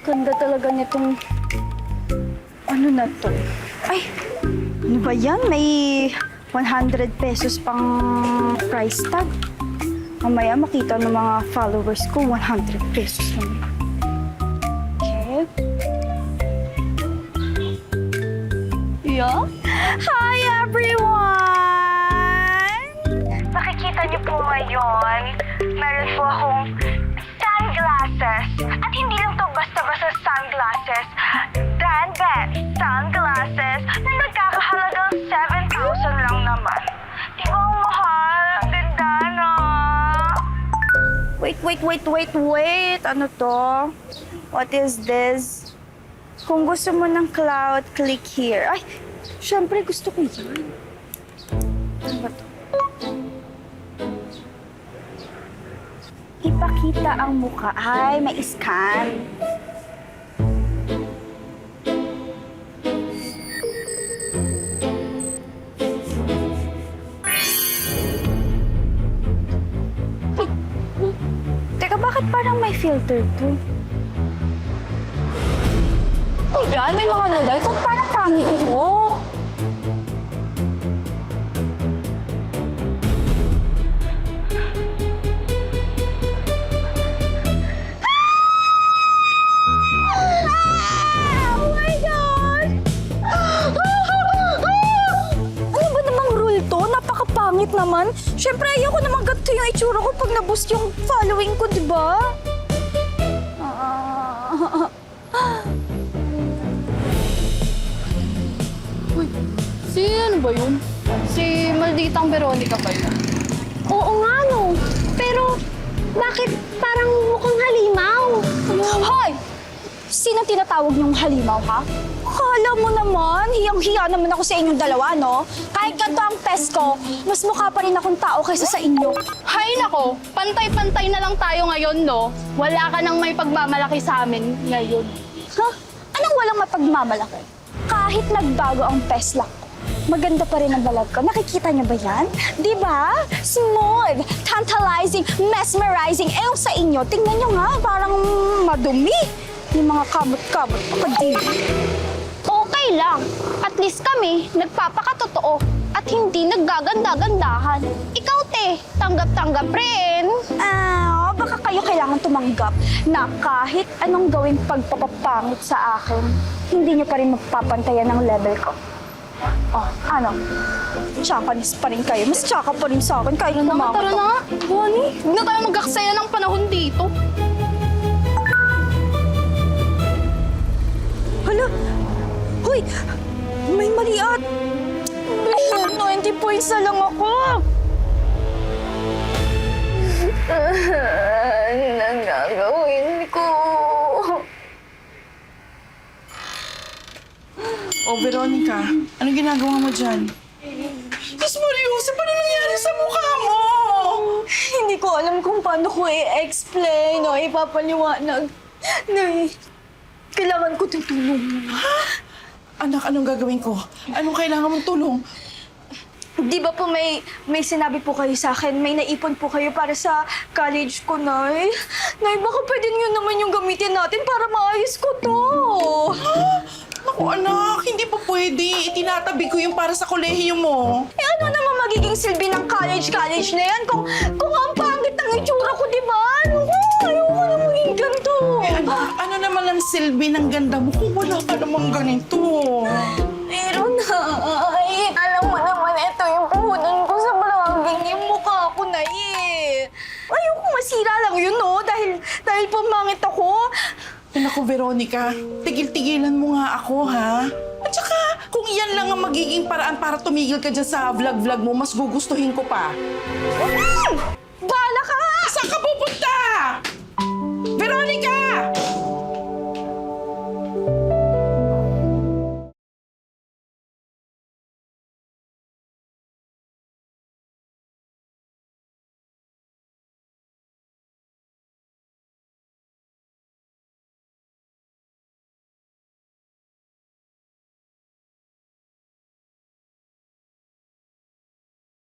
Ganda talaga nitong... Ano na to? Ay! Ano ba yan? May 100 pesos pang price tag. Mamaya makita ng mga followers ko, 100 pesos lang. Okay. Yeah? Hi, everyone! Nakikita niyo po ngayon, meron po akong sunglasses. At hindi lang to basta-basta sunglasses. Brand sunglasses na nagkakahalagang 7,000 lang naman. Di ba ang mahal? Ang ganda, no? Wait. Ano to? What is this? Kung gusto mo ng cloud, click here. Ay, syempre gusto ko yan. Ano ba to? Ipakita ang mukha. Ay, may scan. Teka, bakit parang may filter to? Oh, yan, may mga nalay. Kung parang pangit mo. Oh my God! Ano ba namang rule to? Napakapangit naman. Siyempre, ayoko naman ganito yung itsura ko pag naboost yung following ko, di ba? Si ano ba yun? Si Malditang Veronica ba yun? Oo nga, no. Pero, bakit parang mukhang halimaw? Hoy! Sinong tinatawag niyong halimaw, ha? Kala mo naman, hiyang-hiya naman ako sa inyong dalawa, no? Kahit ganito ang test ko, mas mukha pa rin akong tao kaysa sa inyo. Hay nako, pantay-pantay na lang tayo ngayon, no? Wala ka nang may pagmamalaki sa amin ngayon. Ha? Anong walang mapagmamalaki? Kahit nagbago ang pesla ko, maganda pa rin ang balag ko. Nakikita niyo ba yan? Di ba? Smooth, tantalizing, mesmerizing. Eh, yung sa inyo, tingnan niyo nga, parang madumi. Yung mga kamot-kamot, kapatid. Okay lang. At least kami, nagpapakatotoo at hindi naggaganda-gandahan. Ikaw, te, tanggap-tanggap rin. Baka kayo kailangan tumanggap na kahit anong gawing pagpapapangit sa akin, hindi niyo pa rin magpapantayan ng level ko. Oh, ano? Tsakanis pa rin kayo. Mas tsaka pa rin sa akin kahit kumamot Tara ako. na nga. Honey? Huwag na tayo magaksaya ng panahon dito. Hala! Hoy! May mali at... 90 points na lang ako! Ano ang gagawin ko? Oh, Veronica, anong ginagawa mo dyan? Diyos Mariusa, paano nangyari sa mukha mo? Hindi ko alam kung paano ko i-explain o ipapaliwanag na kailangan ko ng tulong mo. Anak, anong gagawin ko? Anong kailangan mong tulong? Di ba po may sinabi po kayo sa akin, may naipon po kayo para sa college ko, Nay? Nay, baka pwede niyo naman yung gamitin natin para maayos ko to. Naku, anak, hindi pa pwede. Itinatabi ko yung para sa kolehiyo mo. Eh ano naman magiging silbi ng college na yan kung ang pangit ng itsura ko, di ba? Ayoko na maging ganito. Eh, anak, ano naman ang silbi ng ganda mo kung wala ka namang ganito? Pero Nay, alam mo naman ito yung puhunan ko sa vlogging, yung mukha ko na Ayoko masira lang yun, no? Dahil pamangit ako. Naku, Veronica, tigil-tigilan mo nga ako, ha? At saka, kung iyan lang ang magiging paraan para tumigil ka dyan sa vlog-vlog mo, mas gugustuhin ko pa. Bala ka nga! Saan ka pupunta? Veronica!